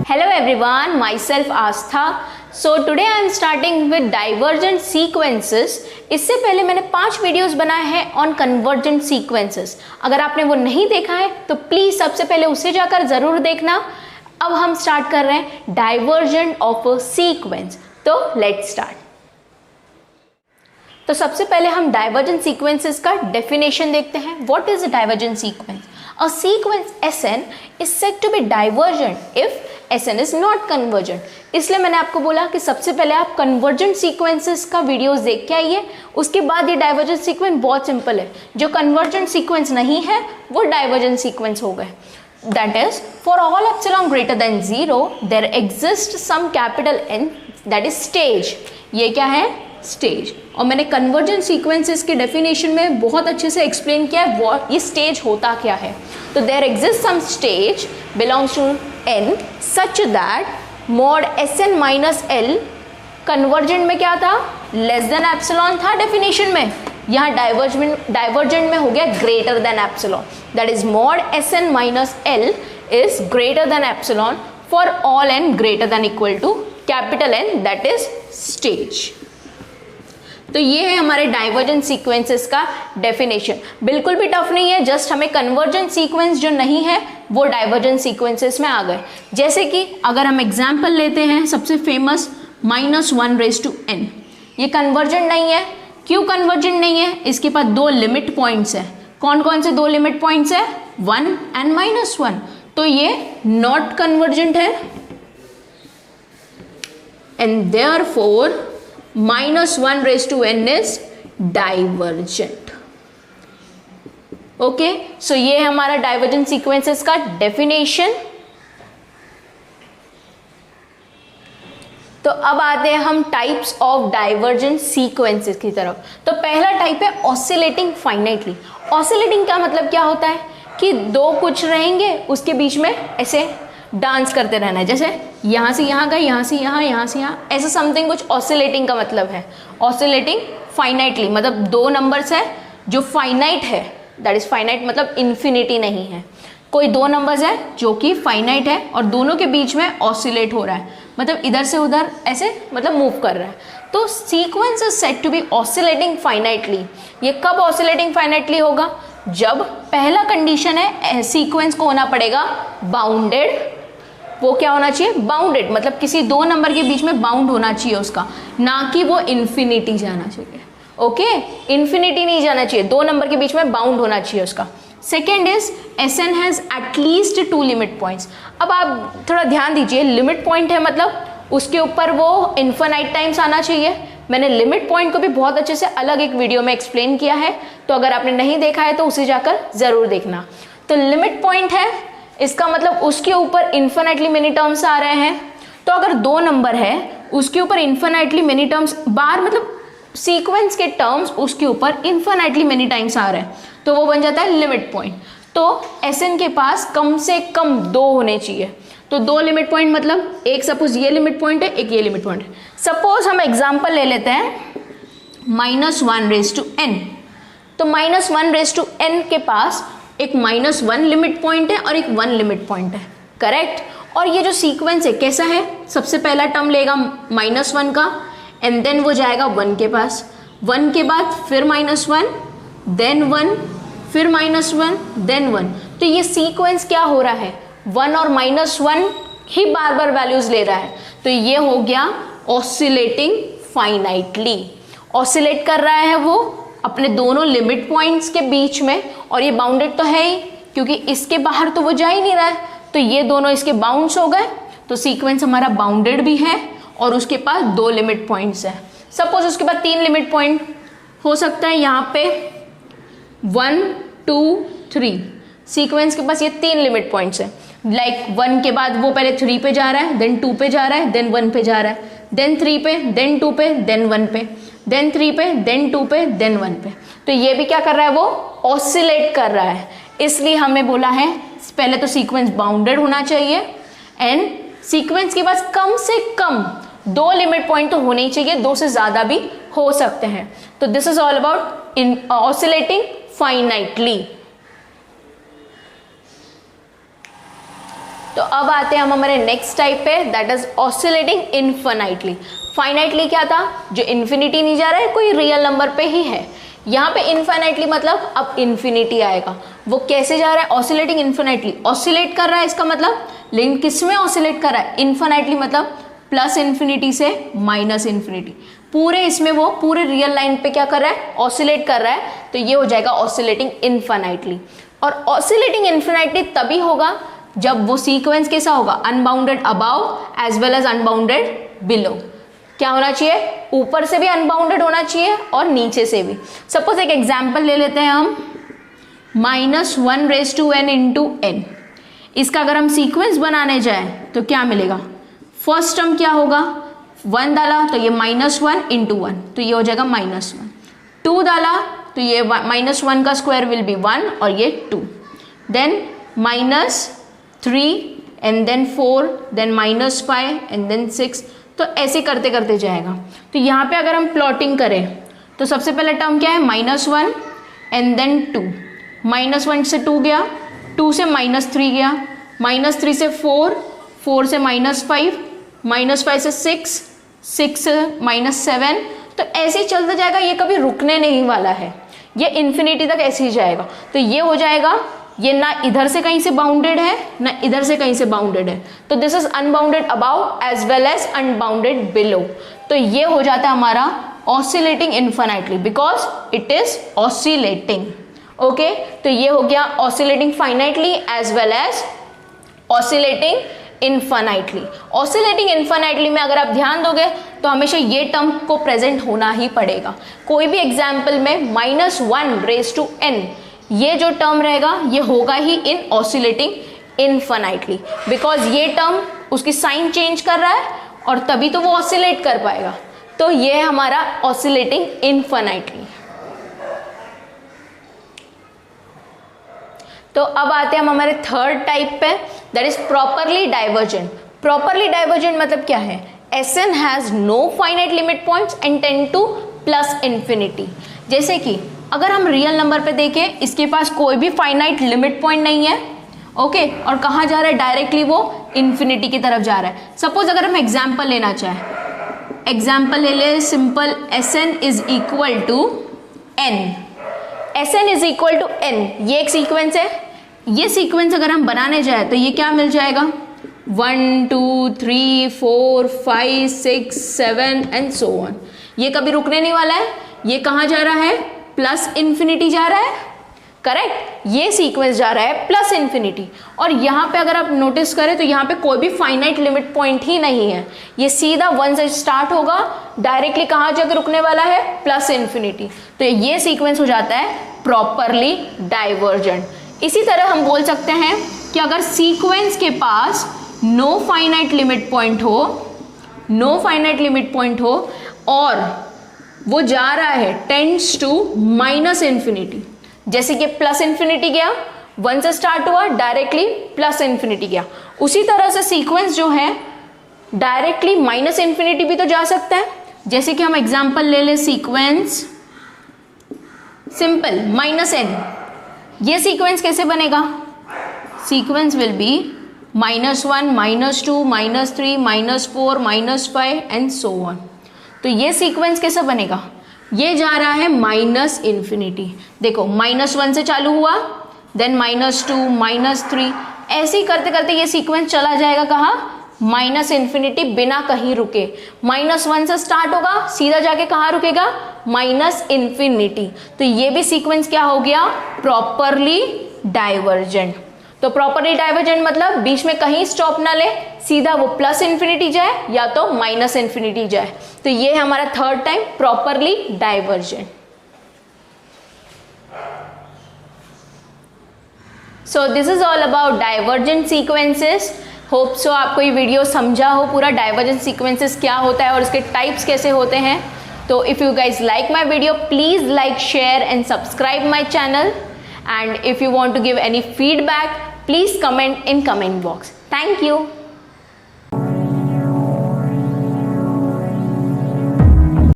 Hello everyone, myself Astha. So today I am starting with divergent sequences. इससे पहले मैंने 5 videos बनाए हैं ऑन कन्वर्जेंट सीक्वेंसेस. अगर आपने वो नहीं देखा है तो प्लीज सबसे पहले उसे जाकर जरूर देखना. अब हम स्टार्ट कर रहे हैं डाइवर्जेंट ऑफ अ सीक्वेंस. तो लेट्स स्टार्ट. तो सबसे पहले हम डाइवर्जेंट सीक्वेंसेस का डेफिनेशन देखते हैं. What is a divergent sequence? A sequence Sn is said to be divergent if Sn is not convergent. इसलिए मैंने आपको बोला कि सबसे पहले आप कन्वर्जेंट सीक्वेंसेस का वीडियोस देख के आइए, उसके बाद ये डाइवर्जेंट सीक्वेंस बहुत सिंपल है. जो कन्वर्जेंट सीक्वेंस नहीं है वो डाइवर्जेंट सीक्वेंस हो गए. That is, for all epsilon greater than 0, there exists some capital N, that is stage. ये क्या है? स्टेज. और मैंने कन्वर्जेंट सीक्वेंसेस के डेफिनेशन में बहुत अच्छे से एक्सप्लेन किया है वो ये स्टेज होता क्या है. तो there exist some stage belongs to n such that mod Sn minus L convergent में क्या था? लेस देन एप्सिलॉन था डेफिनेशन में. यहाँ डाइवर्जेंट में हो गया greater than epsilon. That is mod Sn minus L is greater than epsilon for all n greater than equal to capital N, that is stage. तो ये है हमारे डाइवर्जेंट सीक्वेंसेस का डेफिनेशन. बिल्कुल भी टफ नहीं है, जस्ट हमें कन्वर्जेंट सीक्वेंस जो नहीं है वो डाइवर्जेंट सीक्वेंसेस में आ गए. जैसे कि अगर हम एग्जांपल लेते हैं सबसे फेमस -1⁻n. ये कन्वर्जेंट नहीं है. क्यों कन्वर्जेंट नहीं है? इसके पास 2 लिमिट पॉइंट्स है. कौन कौन से 2 लिमिट पॉइंट्स है? 1 and -1. तो ये नॉट कन्वर्जेंट है and therefore -1⁻n is divergent. Okay, so ये है हमारा डाइवर्जेंट सीक्वेंसेस का डेफिनेशन. तो अब आते हैं हम टाइप्स ऑफ डाइवर्जेंट सीक्वेंसेस की तरफ. तो पहला टाइप है ऑसिलेटिंग फाइनाइटली. ऑसिलेटिंग का मतलब क्या होता है कि 2 कुछ रहेंगे, उसके बीच में ऐसे डांस करते रहना है. जैसे यहाँ से यहाँ गए, यहाँ से यहाँ, यहाँ से यहाँ, ऐसा समथिंग कुछ ऑसिलेटिंग का मतलब है. ऑसिलेटिंग फाइनाइटली मतलब 2 नंबर्स है जो फाइनाइट है. दैट इज फाइनाइट मतलब इन्फिनिटी नहीं है. कोई 2 नंबर्स है जो कि फाइनाइट है और दोनों के बीच में ऑसिलेट हो रहा है, मतलब इधर से उधर ऐसे मतलब मूव कर रहा है. तो sequence is said to be oscillating finitely. ये कब ऑसिलेटिंग फाइनाइटली होगा? जब पहला कंडीशन है सीक्वेंस को होना पड़ेगा बाउंडेड. वो क्या होना चाहिए? बाउंडेड मतलब किसी 2 नंबर के बीच में बाउंड होना चाहिए उसका, ना कि वो इन्फिनिटी जाना चाहिए. ओके, इन्फिनिटी नहीं जाना चाहिए, 2 नंबर के बीच में बाउंड होना चाहिए उसका. Second is Sn has at least 2 limit points. अब आप थोड़ा ध्यान दीजिए, लिमिट पॉइंट है मतलब उसके ऊपर वो इन्फिनाइट टाइम्स आना चाहिए. मैंने लिमिट पॉइंट को भी बहुत अच्छे से अलग एक वीडियो में एक्सप्लेन किया है, तो अगर आपने नहीं देखा है तो उसे जाकर जरूर देखना. तो लिमिट पॉइंट है, इसका मतलब उसके ऊपर इन्फिनाइटली मेनी टर्म्स आ रहे हैं. तो अगर 2 नंबर है उसके ऊपर इन्फिनाइटली मेनी टर्म्स बार मतलब सीक्वेंस के टर्म्स उसके ऊपर इन्फिनाइटली मेनी टाइम्स आ रहे हैं, तो वो बन जाता है लिमिट पॉइंट. तो Sn के पास कम से कम 2 होने चाहिए. तो 2 लिमिट पॉइंट मतलब एक सपोज ये लिमिट पॉइंट है, एक ये लिमिट पॉइंट है. सपोज हम एग्जांपल ले लेते हैं -1⁻n. तो -1⁻n के पास एक -1 लिमिट पॉइंट है और एक 1 लिमिट पॉइंट है. करेक्ट. और ये जो सीक्वेंस है कैसा है? सबसे पहला टर्म लेगा -1 का एंड देन वो जाएगा 1 के पास. 1 के बाद फिर -1 देन 1 फिर -1 देन 1. तो ये सीक्वेंस क्या हो रहा है? 1 और -1 ही बार बार वैल्यूज ले रहा है. तो ये हो गया ऑसिलेटिंग फाइनाइटली. ऑसिलेट कर रहा है वो अपने दोनों लिमिट पॉइंट्स के बीच में, और ये बाउंडेड तो है ही क्योंकि इसके बाहर तो वो जा ही नहीं रहा है. तो ये दोनों इसके बाउंड्स हो गए. तो सीक्वेंस हमारा बाउंडेड भी है और उसके पास 2 लिमिट पॉइंट्स है. सपोज उसके पास 3 लिमिट पॉइंट हो सकता है. यहाँ पे 1 2 3 सीक्वेंस के पास ये 3 लिमिट पॉइंट्स है. लाइक 1 के बाद वो पहले 3 पे जा रहा है, देन 2 पे जा रहा है, देन 1 पे जा रहा है, देन 3 पे, देन 2 पे, देन 1 पे, देन 3 पे, देन 2 पे, देन 1 पे. तो ये भी क्या कर रहा है? वो ऑसिलेट कर रहा है. इसलिए हमें बोला है पहले तो सीक्वेंस बाउंडेड होना चाहिए एंड सीक्वेंस के पास कम से कम 2 लिमिट पॉइंट तो होने ही चाहिए, 2 से ज्यादा भी हो सकते हैं. तो this is all about in oscillating finitely. तो अब आते हैं हम हमारे नेक्स्ट टाइप पे, that is oscillating infinitely. Finitely क्या था, जो इन्फिनिटी नहीं जा रहा है, कोई रियल नंबर पे ही है। यहाँ पे इनफाइनाइटली मतलब अब इन्फिनिटी आएगा। वो कैसे जा रहा है, ऑसिलेटिंग इनफाइनाइटली, ऑसिलेट कर रहा है, इसका मतलब लेकिन किस में ऑसिलेट कर रहा है, इनफाइनाइटली मतलब प्लस इन्फिनिटी से माइनस इन्फिनिटी, पूरे इसमें वो पूरे रियल लाइन पे क्या कर रहा है, ऑसिलेट कर रहा है। तो ये हो जाएगा ऑसिलेटिंग इनफाइनाइटली। और ऑसिलेटिंग इनफाइनाइटली तभी होगा जब वो सीक्वेंस कैसा होगा, unbounded above as well as unbounded below. क्या होना चाहिए, ऊपर से भी अनबाउंडेड होना चाहिए और नीचे से भी। सपोज एक एग्जाम्पल ले लेते हैं हम, -1⁻n इंटू n। इसका अगर हम सीक्वेंस बनाने जाए तो क्या मिलेगा, फर्स्ट टर्म क्या होगा, 1 डाला तो ये -1 इंटू 1, तो ये हो जाएगा -1। 2 डाला तो ये -1 का स्क्वायर विल बी 1 और ये 2, then -3 and then 4, then -5 and then 6, तो ऐसे करते करते जाएगा। तो यहाँ पे अगर हम प्लॉटिंग करें तो सबसे पहला टर्म क्या है, -1 एंड देन 2, -1 से 2 गया, 2 से -3 गया, -3 से 4, 4 से -5, -5 से 6, 6 से -7, तो ऐसे ही चलता जाएगा, ये कभी रुकने नहीं वाला है, ये इन्फिनिटी तक ऐसे ही जाएगा। तो ये हो जाएगा, ये ना इधर से कहीं से बाउंडेड है ना इधर से कहीं से बाउंडेड है, तो this is unbounded above as well as unbounded below. तो ये हो जाता है हमारा oscillating infinitely because it is oscillating. Okay, तो ये हो गया oscillating finitely as well as oscillating infinitely. Oscillating infinitely में अगर आप ध्यान दोगे तो हमेशा ये टर्म को प्रेजेंट होना ही पड़ेगा। कोई भी एग्जाम्पल में -1⁻n ये जो टर्म रहेगा ये होगा ही इन ऑसिलेटिंग इनफाइनाइटली, बिकॉज ये टर्म उसकी साइन चेंज कर रहा है और तभी तो वो ऑसिलेट कर पाएगा। तो ये है हमारा ऑसिलेटिंग इनफाइनाइटली। तो अब आते हैं हम हमारे थर्ड टाइप पे, that is properly divergent. Properly divergent मतलब क्या है, Sn has no finite limit points and tend to plus infinity. जैसे कि अगर हम रियल नंबर पे देखें, इसके पास कोई भी फाइनाइट लिमिट पॉइंट नहीं है, ओके, और कहाँ जा रहा है, डायरेक्टली वो इन्फिनिटी की तरफ जा रहा है। सपोज अगर हम एग्जाम्पल लेना चाहें, एग्जाम्पल ले ले simple, Sn is equal to n, Sn is equal to n, ये एक सीक्वेंस है। ये सीक्वेंस अगर हम बनाने जाए तो ये क्या मिल जाएगा, 1 2 3 4 5 6 7 एंड सो ऑन। ये कभी रुकने नहीं वाला है, ये कहाँ जा रहा है, प्लस इन्फिनिटी जा रहा है, करेक्ट, ये सीक्वेंस जा रहा है प्लस इन्फिनिटी। और यहाँ पे अगर आप नोटिस करें तो यहाँ पे कोई भी फाइनाइट लिमिट पॉइंट ही नहीं है, ये सीधा 1 से स्टार्ट होगा, डायरेक्टली कहाँ जाकर रुकने वाला है, प्लस इन्फिनिटी। तो ये सीक्वेंस हो जाता है प्रॉपरली डाइवर्जेंट। इसी तरह हम बोल सकते हैं कि अगर सीक्वेंस के पास नो फाइनाइट लिमिट पॉइंट हो, नो फाइनाइट लिमिट पॉइंट हो और वो जा रहा है टेंड्स टू माइनस इन्फिनिटी, जैसे कि प्लस इन्फिनिटी गया, 1 से स्टार्ट हुआ, डायरेक्टली प्लस इन्फिनिटी गया, उसी तरह से सीक्वेंस जो है डायरेक्टली माइनस इन्फिनिटी भी तो जा सकता है। जैसे कि हम एग्जांपल ले ले, सीक्वेंस सिंपल -n, ये सीक्वेंस कैसे बनेगा, sequence will be -1 -2 -3 -4 -5 and so on. तो ये सीक्वेंस कैसा बनेगा, ये जा रहा है माइनस इन्फिनिटी, देखो -1 से चालू हुआ, देन -2 -3, ऐसे ही करते करते ये सीक्वेंस चला जाएगा कहाँ, माइनस इन्फिनिटी, बिना कहीं रुके। -1 से स्टार्ट होगा, सीधा जाके कहाँ रुकेगा, माइनस इन्फिनिटी। तो ये भी सीक्वेंस क्या हो गया, प्रॉपरली डाइवर्जेंट। तो प्रॉपरली डाइवर्जेंट मतलब बीच में कहीं स्टॉप ना ले, सीधा वो प्लस इन्फिनिटी जाए या तो माइनस इन्फिनिटी जाए। तो ये है हमारा third time properly divergent. So this is all about divergent sequences. Hope so आपको ये वीडियो समझा हो पूरा, डाइवर्जेंट सीक्वेंसेस क्या होता है और इसके टाइप्स कैसे होते हैं। तो if you guys like my video, please like, share and subscribe my channel, and if you want to give any feedback, please comment in comment box. Thank you.